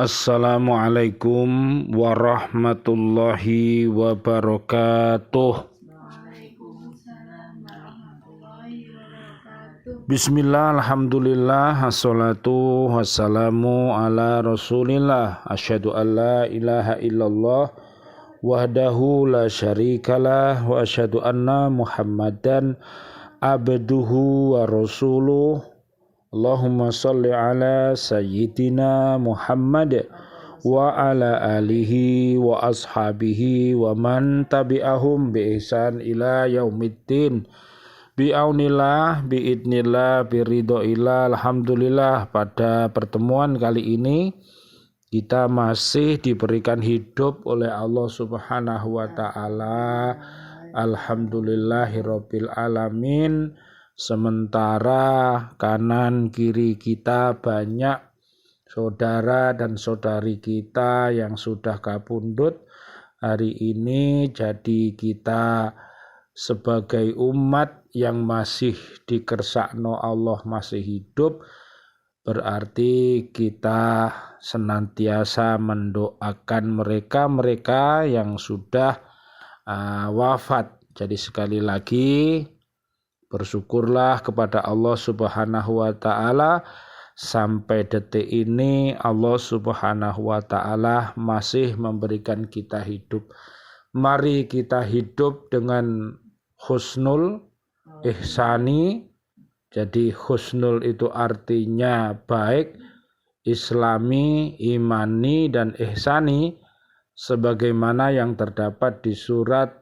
Assalamualaikum warahmatullahi wabarakatuh. Bismillah, alhamdulillah, assalatu wassalamu ala rasulillah. Asyhadu an la ilaha illallah wahdahu la syarikalah wa asyhadu anna muhammadan abduhu wa rasuluh. Allahumma salli ala sayyidina Muhammad wa ala alihi wa ashabihi wa man tabi'ahum bi ihsan ila yaumiddin. Bi'aunillah, bi'idnillah, biridhoillah. Alhamdulillah, pada pertemuan kali ini kita masih diberikan hidup oleh Allah Subhanahu wa ta'ala. Alhamdulillahirabbil alamin. Sementara kanan kiri kita banyak saudara dan saudari kita yang sudah kapundhut hari ini, jadi kita sebagai umat yang masih dikersakno Allah masih hidup, berarti kita senantiasa mendoakan mereka yang sudah wafat. Jadi sekali lagi bersyukurlah kepada Allah Subhanahu wa ta'ala, sampai detik ini Allah Subhanahu wa ta'ala masih memberikan kita hidup. Mari kita hidup dengan husnul ihsani. Jadi husnul itu artinya baik, islami, imani, dan ihsani, sebagaimana yang terdapat di surat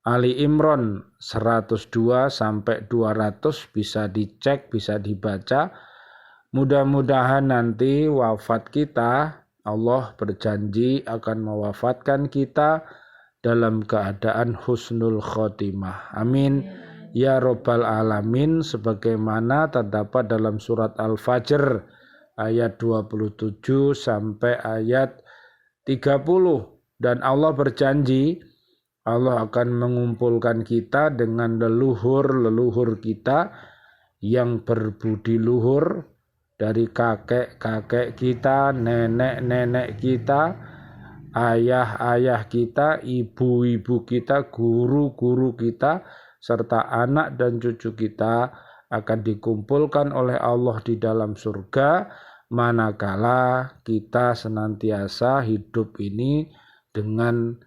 Ali Imran 102 sampai 200, bisa dicek, bisa dibaca. Mudah-mudahan nanti wafat kita, Allah berjanji akan mewafatkan kita dalam keadaan husnul khotimah. Amin ya robbal alamin, sebagaimana terdapat dalam surat Al-Fajr ayat 27 sampai ayat 30. Dan Allah berjanji Allah akan mengumpulkan kita dengan leluhur-leluhur kita yang berbudi luhur, dari kakek-kakek kita, nenek-nenek kita, ayah-ayah kita, ibu-ibu kita, guru-guru kita, serta anak dan cucu kita akan dikumpulkan oleh Allah di dalam surga, manakala kita senantiasa hidup ini dengan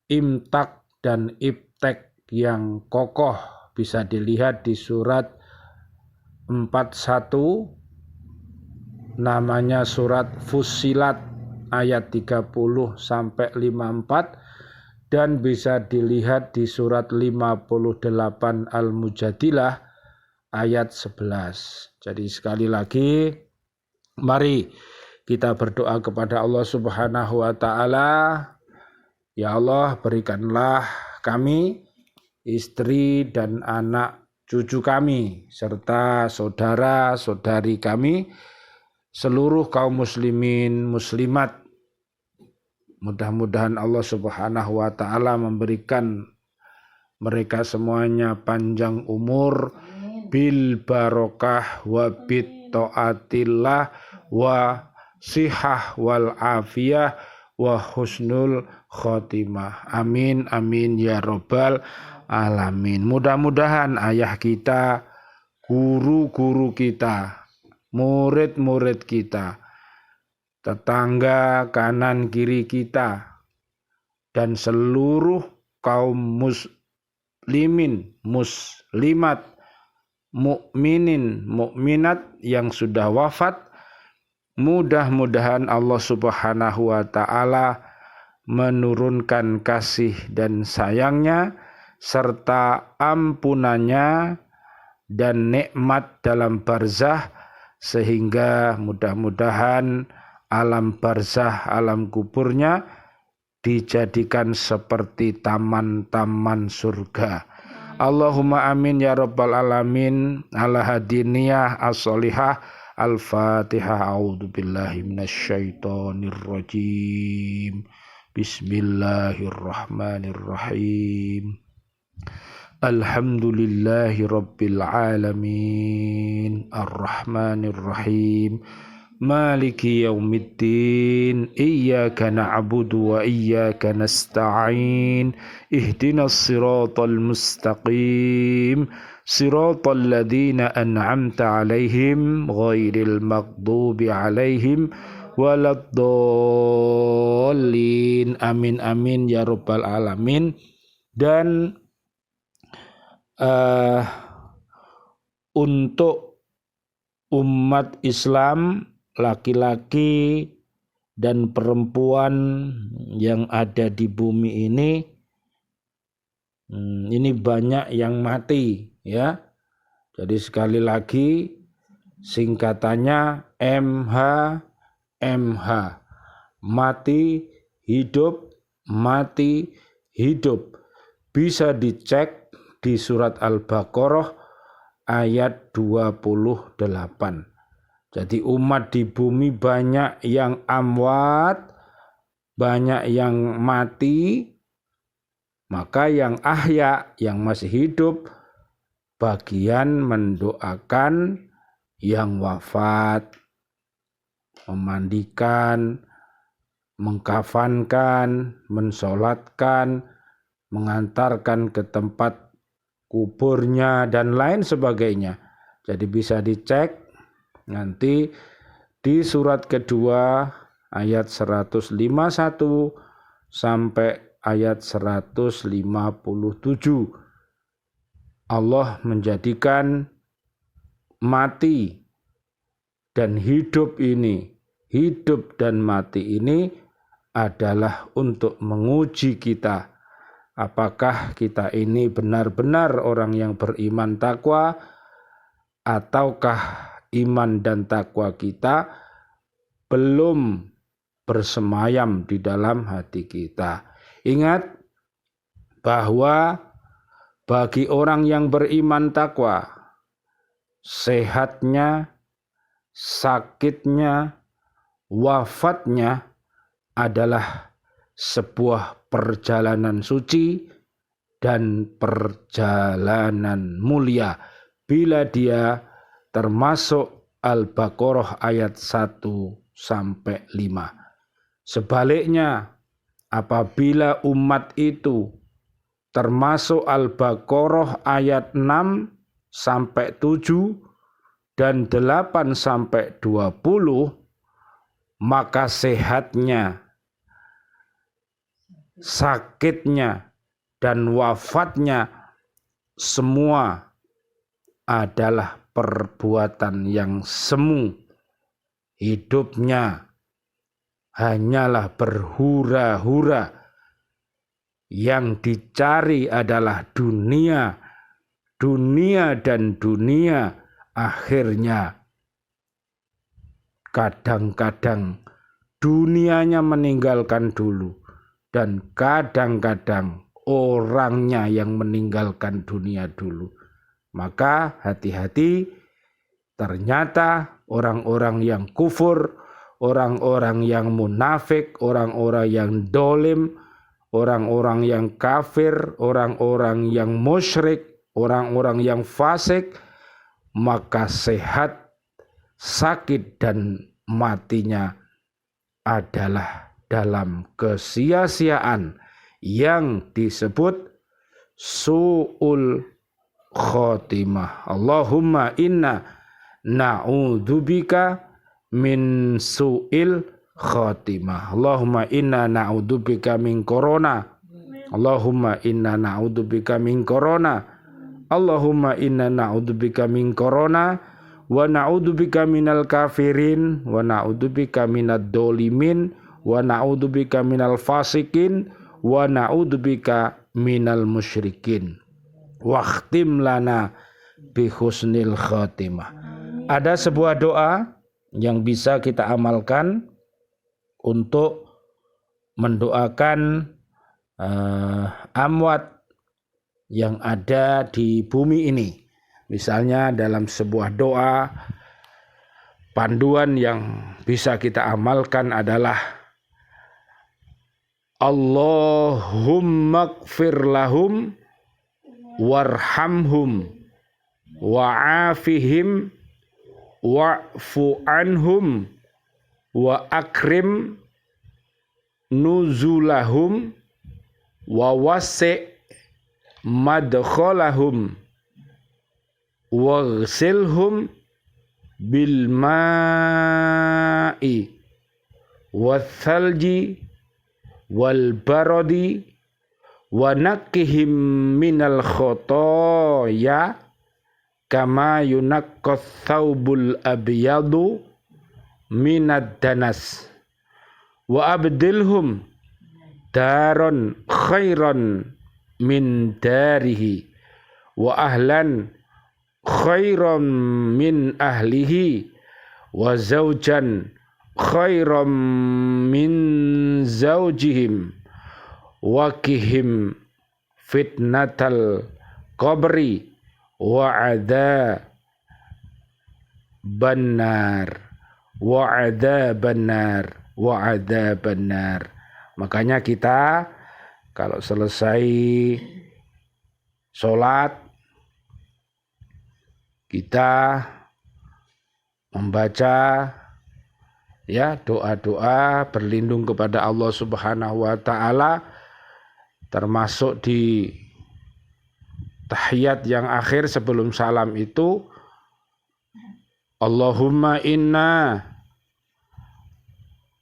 imtak dan iptek yang kokoh. Bisa dilihat di surat 41, namanya surat Fussilat ayat 30 sampai 54, dan bisa dilihat di surat 58 Al-Mujadilah ayat 11. Jadi sekali lagi, mari kita berdoa kepada Allah Subhanahu wa ta'ala. Ya Allah, berikanlah kami, istri dan anak cucu kami, serta saudara-saudari kami, seluruh kaum muslimin muslimat. Mudah-mudahan Allah Subhanahu wa ta'ala memberikan mereka semuanya panjang umur, bil barokah wa bit taatillah wa sihah wal afiyah wa husnul khotimah. Amin amin ya robbal alamin. Mudah-mudahan ayah kita, guru-guru kita, murid-murid kita, tetangga kanan kiri kita, dan seluruh kaum muslimin, muslimat, mukminin, mukminat yang sudah wafat, mudah-mudahan Allah Subhanahu wa ta'ala menurunkan kasih dan sayangnya serta ampunannya dan nikmat dalam barzah, sehingga mudah-mudahan alam barzah, alam kuburnya dijadikan seperti taman-taman surga. Allahumma amin ya rabbal alamin. Ala hadiniyah as-solihah. Al-Fatihah. A'udzubillahi minasyaitonirrajim. Bismillahirrahmanirrahim. Alhamdulillahi rabbil alamin. Ar-Rahmanirrahim. Maliki yaumiddin. Iyyaka na'budu wa iyyaka nasta'in. Ihdinas siratal mustaqim. Siratal ladzina an'amta 'alaihim ghairil maghdubi 'alaihim waladdallin. Amin amin ya rabbal alamin. Dan untuk umat Islam laki-laki dan perempuan yang ada di bumi ini banyak yang mati ya. Jadi sekali lagi singkatannya MH, mati hidup, mati hidup. Bisa dicek di surat Al-Baqarah ayat 28. Jadi umat di bumi banyak yang amwat, banyak yang mati, maka yang ahya, yang masih hidup, bagian mendoakan yang wafat, memandikan, mengkafankan, mensolatkan, mengantarkan ke tempat kuburnya dan lain sebagainya. Jadi bisa dicek nanti di surat kedua ayat 151 sampai ayat 157. Allah menjadikan mati dan hidup dan mati ini adalah untuk menguji kita. Apakah kita ini benar-benar orang yang beriman takwa, ataukah iman dan takwa kita belum bersemayam di dalam hati kita. Ingat bahwa bagi orang yang beriman takwa, sehatnya, sakitnya, wafatnya adalah sebuah perjalanan suci dan perjalanan mulia bila dia termasuk Al-Baqarah ayat 1 sampai 5. Sebaliknya, apabila umat itu termasuk Al-Baqarah ayat 6 sampai 7 dan 8 sampai 20, maka sehatnya, sakitnya, dan wafatnya semua adalah perbuatan yang semu. Hidupnya hanyalah berhura-hura. Yang dicari adalah dunia dan dunia akhirnya. Kadang-kadang dunianya meninggalkan dulu, dan kadang-kadang orangnya yang meninggalkan dunia dulu. Maka hati-hati, ternyata orang-orang yang kufur, orang-orang yang munafik, orang-orang yang dolim, orang-orang yang kafir, orang-orang yang musyrik, orang-orang yang fasik, maka sehat, sakit, dan matinya adalah dalam kesia-siaan yang disebut su'ul khotimah. Allahumma inna na'udzubika min su'il khotimah. Allahumma inna na'udzubika min corona. Allahumma inna na'udzubika min corona. Allahumma inna na'udzubika min corona wa na'udzubika minal kafirin wa na'udzubika minad dolimin wa na'udzubika minal fasikin wa na'udzubika minal musyrikin. Wakhtim lana bi husnil khatimah. Ada sebuah doa yang bisa kita amalkan untuk mendoakan amwat yang ada di bumi ini. Misalnya dalam sebuah doa, panduan yang bisa kita amalkan adalah Allahumma gfir lahum warhamhum wa'afihim wa'fu anhum wa akrim nuzulahum wa wasi' madkhalahum waghsilhum bil ma'i wath thalji wal baradi wa naqqihim minal khotoya kama yunaqqas thawbul abyadu minad danas wa abdilhum daron khairan min darihi wa ahlan khairan min ahlihi wa zawjan khairan min zawjihim wa qihim fitnatal qabri wa adzaban nar. Makanya kita kalau selesai sholat kita membaca ya doa-doa berlindung kepada Allah Subhanahu wa taala, termasuk di tahiyat yang akhir sebelum salam itu Allahumma inna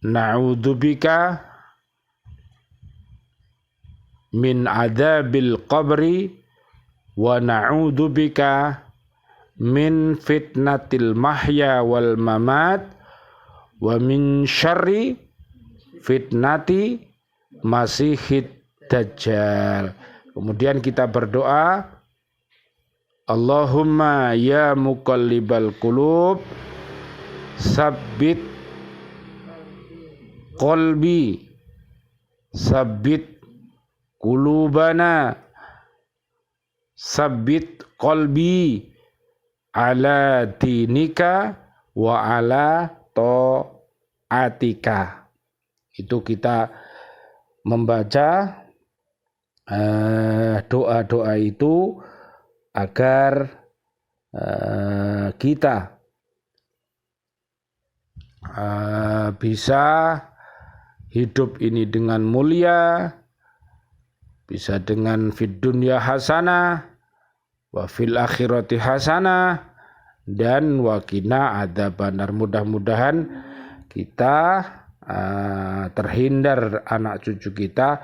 na'udzubika min adzabil qabri wa na'udzubika min fitnatil mahya wal mamat wa min syarri fitnati masihid dajjal. Kemudian kita berdoa, Allahumma ya muqallibal qulub sabbit qalbi sabbit qulubana sabbit qalbi ala dinika wa ala ta'atika. Itu kita membaca doa-doa itu agar kita bisa hidup ini dengan mulia, bisa dengan fid dunya hasanah wa fil akhirati hasanah dan waqina adzabannar. Mudah-mudahan kita terhindar anak cucu kita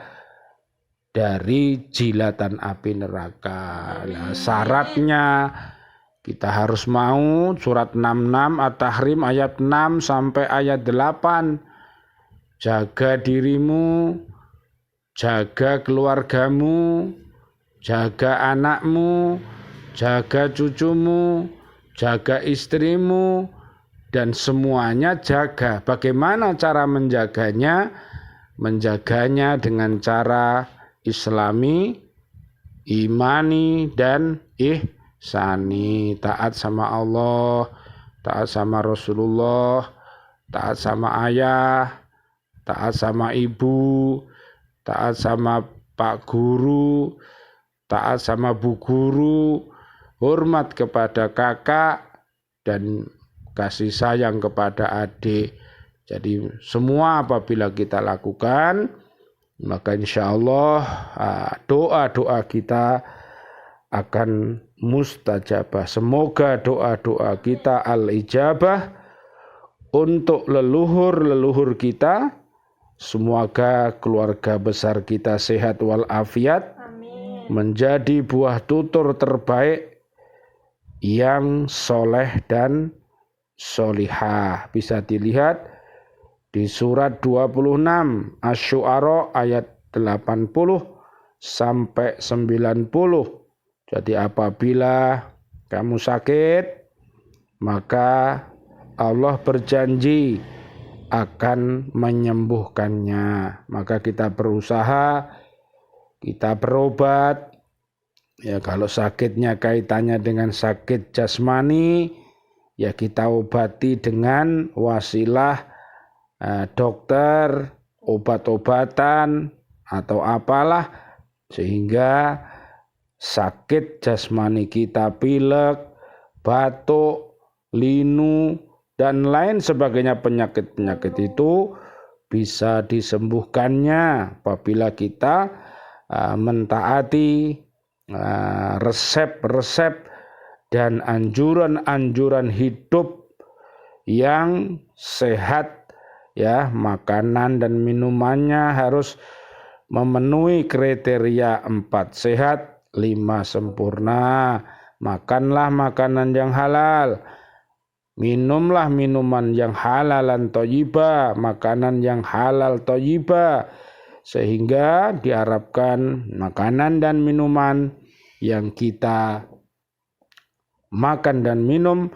dari jilatan api neraka. Nah, syaratnya kita harus mau surat 66 At-Tahrim ayat 6 sampai ayat 8. Jaga dirimu, jaga keluargamu, jaga anakmu, jaga cucumu, jaga istrimu, dan semuanya jaga. Bagaimana cara menjaganya? Menjaganya dengan cara Islami, imani, dan ihsani. Taat sama Allah, taat sama Rasulullah, taat sama ayah, taat sama ibu, taat sama Pak Guru, taat sama Bu Guru, hormat kepada kakak, dan kasih sayang kepada adik. Jadi semua apabila kita lakukan, maka insya Allah doa-doa kita akan mustajabah. Semoga doa-doa kita al-ijabah untuk leluhur-leluhur kita. Semoga keluarga besar kita sehat walafiat. Amin. Menjadi buah tutur terbaik yang soleh dan solihah. Bisa dilihat di surat 26 Asy-Syu'ara ayat 80 sampai 90. Jadi apabila kamu sakit, maka Allah berjanji akan menyembuhkannya. Maka kita berusaha, kita berobat. Ya, kalau sakitnya kaitannya dengan sakit jasmani, ya kita obati dengan wasilah dokter, obat-obatan atau apalah, sehingga sakit jasmani kita pilek, batuk, linu, dan lain sebagainya. Penyakit-penyakit itu bisa disembuhkannya apabila kita mentaati resep-resep dan anjuran-anjuran hidup yang sehat, ya. Makanan dan minumannya harus memenuhi kriteria 4 sehat, 5 sempurna. Makanlah makanan yang halal, minumlah minuman yang halalan thayyibah, makanan yang halal thayyibah, sehingga diharapkan makanan dan minuman yang kita makan dan minum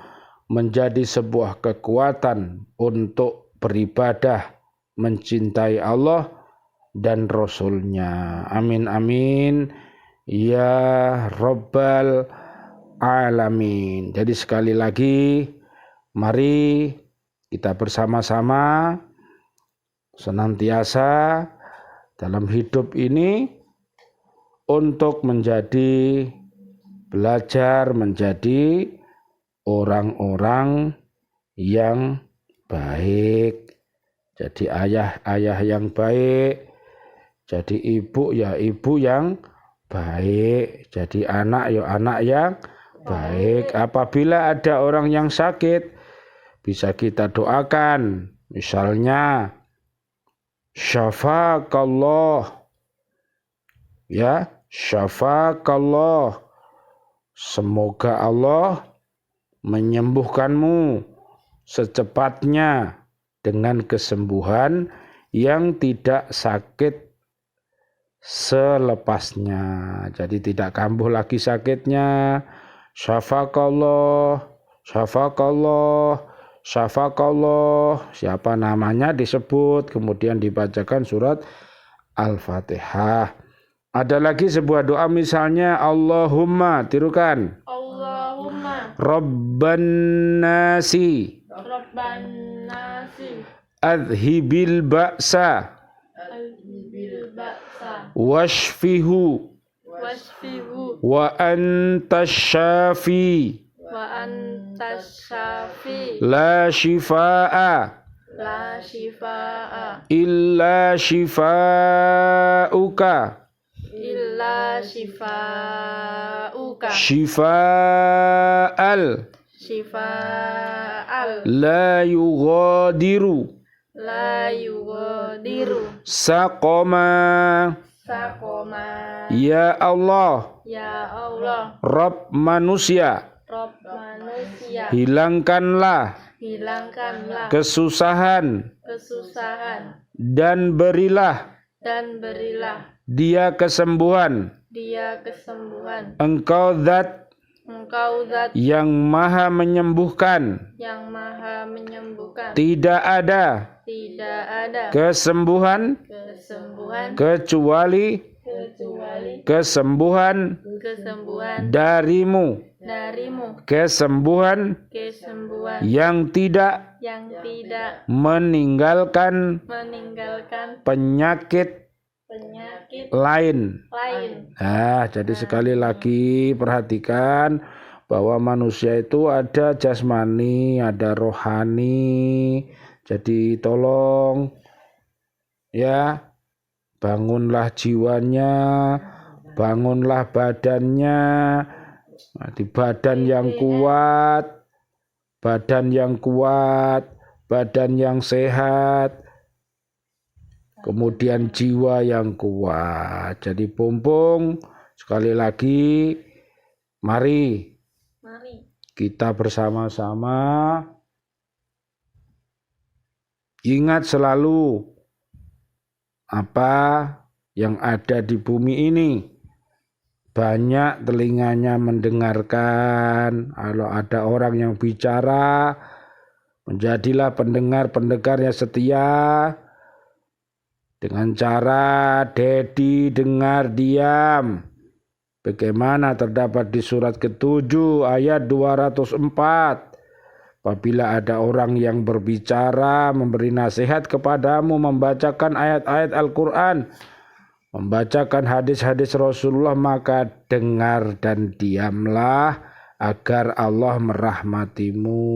menjadi sebuah kekuatan untuk beribadah, mencintai Allah dan Rasul-Nya. Amin amin ya Rabbal Alamin. Jadi sekali lagi, mari kita bersama-sama senantiasa dalam hidup ini untuk belajar menjadi orang-orang yang baik. Jadi ayah yang baik, jadi ibu yang baik, jadi anak yang baik. Apabila ada orang yang sakit, bisa kita doakan, misalnya syafaqallah, ya, syafaqallah, semoga Allah menyembuhkanmu secepatnya dengan kesembuhan yang tidak sakit selepasnya. Jadi tidak kambuh lagi sakitnya. Syafaqallah, syafaqallah, syafaqallah. Siapa namanya disebut, kemudian dibacakan surat Al-Fatihah. Ada lagi sebuah doa, misalnya Allahumma, tirukan. Allahumma Rabban nasi Rabban nasi adhibil ba'sa Al-bil ba'sa washfihu Wasfihu wa antas syafi Wa antas syafi la shifaa La shifa'a illa shifauka Illa shifa'uka shifa'al Shifa'al la yughadiru La yughadiru saqama. Saqoma. Ya Allah, Ya Allah, Rabb manusia, Rabb manusia, hilangkanlah hilangkanlah kesusahan kesusahan dan berilah dan berilah dia kesembuhan. dia kesembuhan. Engkau zat Engkau zat yang maha menyembuhkan, yang maha menyembuhkan. tidak ada Tidak ada kesembuhan kesembuhan kecuali kesembuhan darimu, kesembuhan yang tidak meninggalkan penyakit lain. Nah, jadi sekali lagi perhatikan bahwa manusia itu ada jasmani, ada rohani. Jadi tolong ya, bangunlah jiwanya, bangunlah badannya. Di badan yang kuat, badan yang sehat, kemudian jiwa yang kuat. Jadi Pompong, sekali lagi, mari kita bersama-sama ingat selalu apa yang ada di bumi ini. Banyak telinganya mendengarkan. Kalau ada orang yang bicara, menjadilah pendengar-pendengarnya setia. Dengan cara Dedi dengar diam. Bagaimana terdapat di surat ke-7 ayat 204. Apabila ada orang yang berbicara, memberi nasihat kepadamu, membacakan ayat-ayat Al-Quran, membacakan hadis-hadis Rasulullah, maka dengar dan diamlah agar Allah merahmatimu.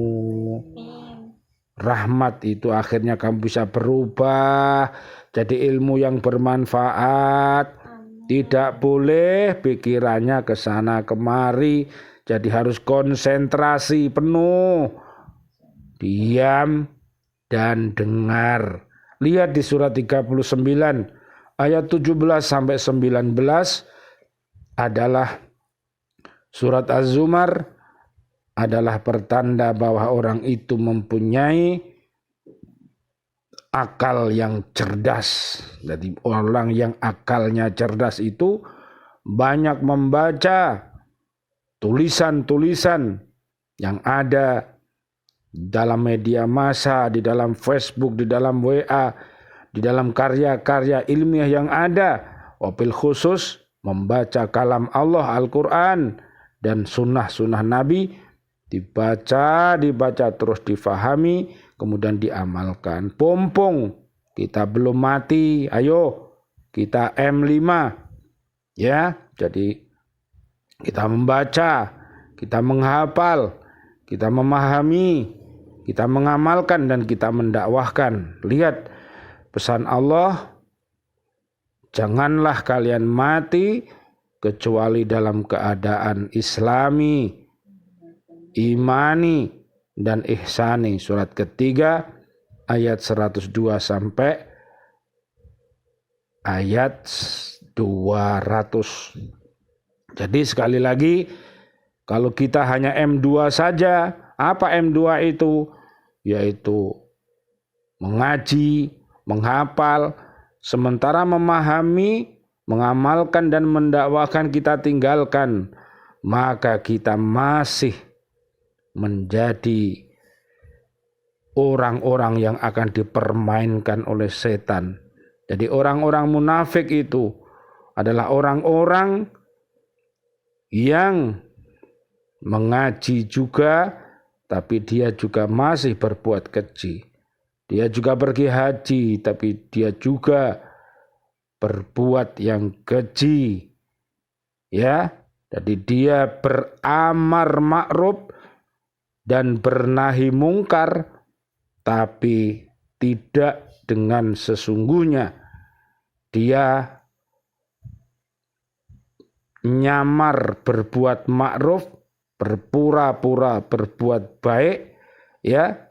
rahmat itu akhirnya kamu bisa berubah jadi ilmu yang bermanfaat. Tidak boleh pikirannya ke sana kemari, jadi harus konsentrasi penuh, diam dan dengar. Lihat di surat 39 ayat 17 sampai 19 adalah surat Az-Zumar, adalah pertanda bahwa orang itu mempunyai akal yang cerdas. Jadi orang yang akalnya cerdas itu banyak membaca tulisan-tulisan yang ada dalam media massa, di dalam Facebook, di dalam WA, di dalam karya-karya ilmiah yang ada. Wabil khusus membaca kalam Allah Al-Quran dan sunnah-sunnah Nabi, dibaca terus difahami, kemudian diamalkan. Pompong, kita belum mati, ayo kita M5 ya. Jadi kita membaca, kita menghafal, kita memahami, kita mengamalkan dan kita mendakwahkan. Lihat pesan Allah, janganlah kalian mati kecuali dalam keadaan islami, imani dan ihsani. Surat ketiga ayat 102 sampai ayat 200. Jadi sekali lagi, kalau kita hanya M2 saja, apa M2 itu? Yaitu mengaji, menghafal, sementara memahami, mengamalkan dan mendakwahkan kita tinggalkan, maka kita masih menjadi orang-orang yang akan dipermainkan oleh setan. Jadi orang-orang munafik itu adalah orang-orang yang mengaji juga, tapi dia juga masih berbuat keji. Dia juga pergi haji, tapi dia juga berbuat yang keji. Ya, jadi dia beramar ma'ruf dan bernahi mungkar, tapi tidak dengan sesungguhnya. Dia nyamar berbuat ma'ruf, berpura-pura berbuat baik, ya,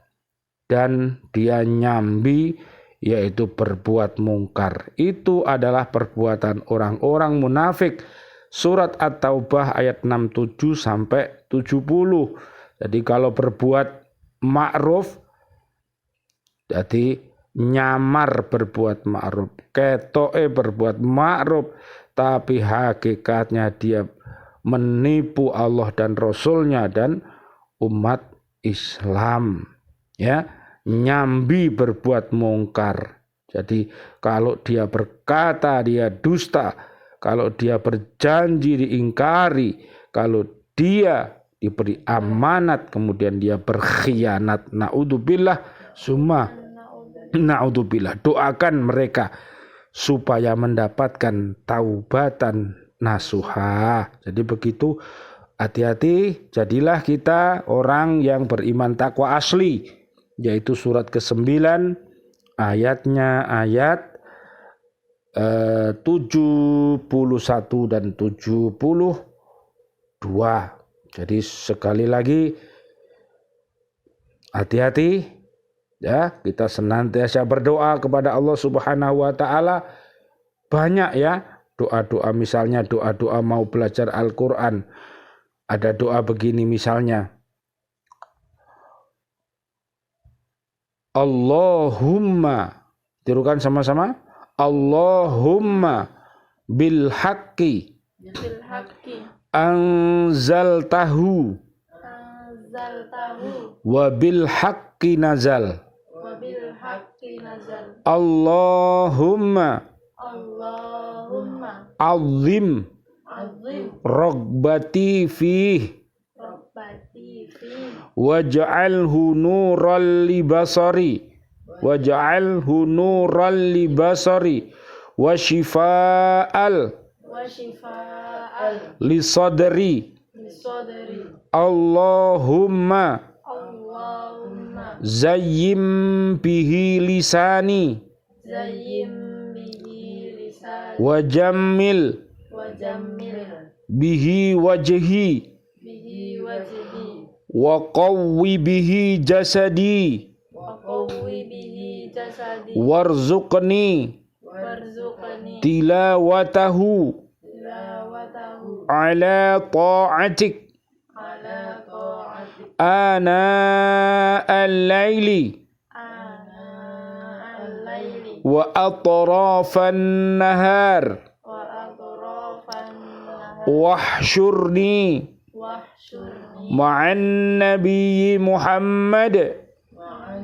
dan dia nyambi, yaitu berbuat mungkar. Itu adalah perbuatan orang-orang munafik. Surat At-Taubah ayat 67 sampai 70. Jadi kalau berbuat ma'ruf, jadi nyamar berbuat ma'ruf, ketoke berbuat ma'ruf, tapi hakikatnya dia menipu Allah dan Rasulnya dan umat Islam. Ya, nyambi berbuat mungkar. Jadi kalau dia berkata dia dusta, kalau dia berjanji diingkari, kalau dia diberi amanat kemudian dia berkhianat, naudzubillah, summa naudzubillah. Doakan mereka supaya mendapatkan taubatan nasuha. Jadi begitu, hati-hati, jadilah kita orang yang beriman takwa asli, yaitu surat ke-9 ayatnya ayat 71 dan 72. Jadi sekali lagi hati-hati ya, kita senantiasa berdoa kepada Allah Subhanahu wa taala. Banyak ya doa-doa, misalnya doa-doa mau belajar Al-Qur'an. Ada doa begini misalnya, Allahumma, tirukan sama-sama, Allahumma bil haqqi anzaltahu wa bil haqqi nazal. Allahumma azim ragbati fih waj'alhu nural libasari wa shifa'al li sadri. Allahumma zayyim bihi lisani zayyim bihi lisan wa jammil wa jammil bihi wajhi bihi wajhi wa qawwi bihi jasadi wa qawwi bihi jasadi warzuqni warzuqni tilawatahu tilawatahu ala ta'atik ala ta'atik ana al-laili ana al-laili wa atrafan nahar wa atrafan nahar wahsyurni wahsyurni ma'an nabiyyi Muhammad ma'an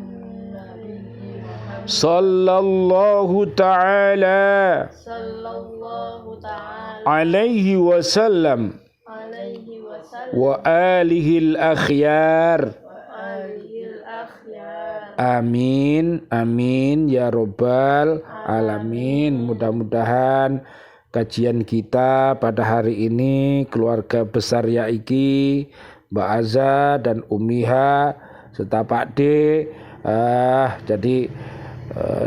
nabiyyi Muhammad sallallahu ta'ala sallallahu ta'ala alaihi wasallam alaihi wasallam wa alihil akhyar. wa alihil akhyar. Amin, amin ya robbal alamin. Mudah-mudahan kajian kita pada hari ini keluarga besar Yaiki, Mbak Aza dan Umiha serta Pak D. Jadi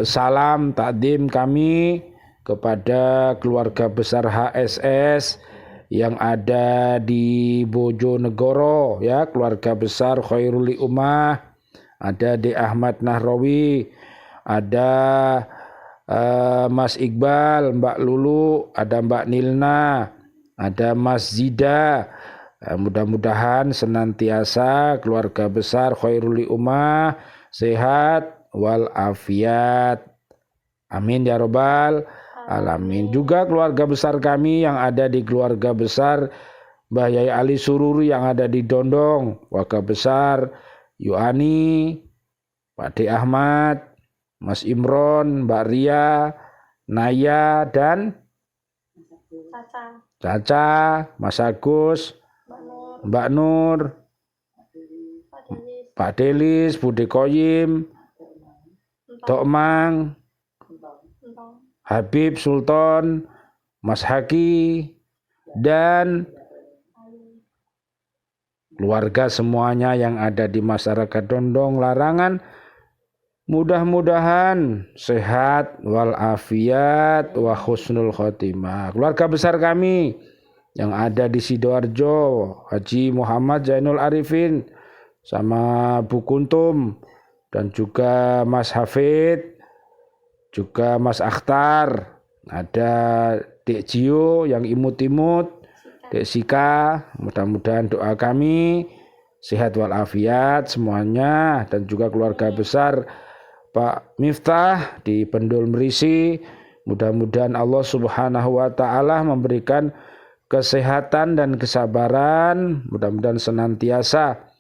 salam takdim kami kepada keluarga besar HSS yang ada di Bojonegoro, ya, keluarga besar Khairul Ummah, ada D. Ahmad Nahrawi, ada Mas Iqbal, Mbak Lulu, ada Mbak Nilna, ada Mas Zida. Mudah-mudahan senantiasa keluarga besar Khairul Ummah sehat walafiat. Amin ya robbal alamin. Juga keluarga besar kami yang ada di keluarga besar Mbah Yai Ali Sururi yang ada di Dondong, keluarga besar Yuani, Pak D. Ahmad, Mas Imron, Mbak Ria, Naya dan Caca, Mas Agus, Mbak Nur, Pak Delis, Bude Koyim, Dokmang, Habib Sultan, Mas Haki, dan keluarga semuanya yang ada di masyarakat Dondong Larangan. Mudah-mudahan sehat walafiat wa husnul khotimah. Keluarga besar kami yang ada di Sidoarjo, Haji Muhammad Zainul Arifin sama Bu Kuntum, dan juga Mas Hafid, juga Mas Akhtar, ada Dek Jio yang imut-imut, Dek Sika. Mudah-mudahan doa kami sehat walafiat semuanya, dan juga keluarga besar Pak Miftah di Pendul Merisi. Mudah-mudahan Allah Subhanahu wa taala memberikan kesehatan dan kesabaran, mudah-mudahan senantiasa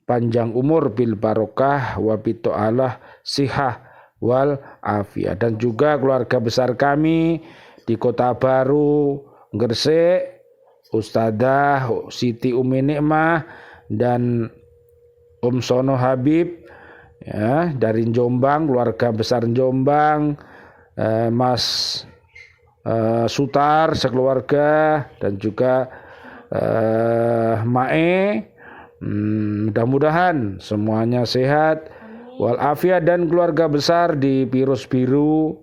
panjang umur bil barokah wa bito'alah sihah wal afiat. Dan juga keluarga besar kami di Kota Baru Gresik, Ustadzah Siti Umi Nikmah dan Om Sono Habib, ya, dari Jombang, keluarga besar Jombang, Mas Sutar sekeluarga, dan juga Mae. Mudah-mudahan semuanya sehat walafiat, dan keluarga besar di Virus Biru,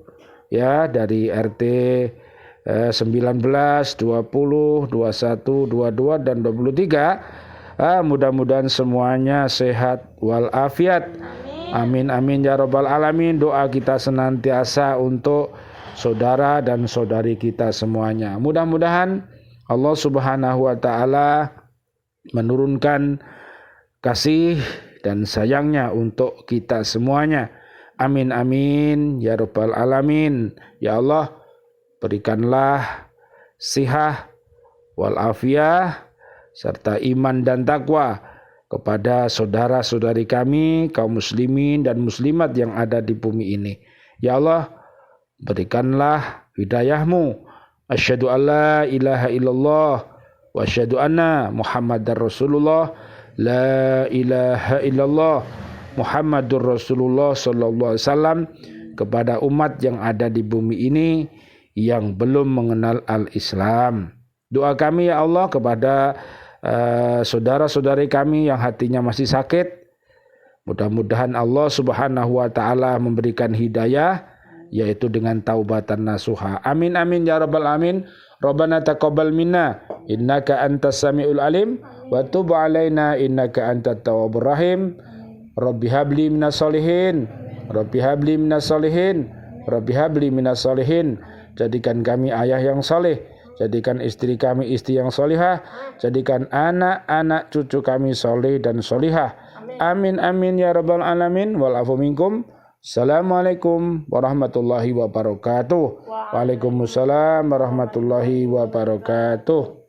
ya, dari RT 19, 20, 21, 22 dan 23. Mudah-mudahan semuanya sehat walafiat. Amin amin ya robbal alamin. Doa kita senantiasa untuk saudara dan saudari kita semuanya. Mudah-mudahan Allah Subhanahu wa taala menurunkan kasih dan sayangnya untuk kita semuanya. Amin amin ya rabbal alamin. Ya Allah, berikanlah sihah walafiat serta iman dan takwa kepada saudara-saudari kami kaum muslimin dan muslimat yang ada di bumi ini. Ya Allah, berikanlah hidayahmu. Asyhadu alla ilaha illallah wa asyhadu anna Muhammadar Rasulullah. La ilaha illallah Muhammadur Rasulullah sallallahu alaihi wasallam, kepada umat yang ada di bumi ini yang belum mengenal al-Islam. Doa kami ya Allah kepada saudara-saudari kami yang hatinya masih sakit, Mudah-mudahan Allah Subhanahu wa taala memberikan hidayah, yaitu dengan taubatan nasuha. Amin amin ya rabbal alamin. Rabbana taqabbal minna innaka antas samiul alim wa tub alaina innaka antat tawwabur rahim. Rabbi habli minas solihin. Rabbi habli minas solihin. Rabbi habli minas solihin. Jadikan kami ayah yang soleh, jadikan istri kami istri yang solihah, jadikan anak-anak cucu kami soleh dan solihah. Amin amin ya rabbal alamin. Wal afu minkum. Assalamualaikum warahmatullahi wabarakatuh. Waalaikumsalam warahmatullahi wabarakatuh.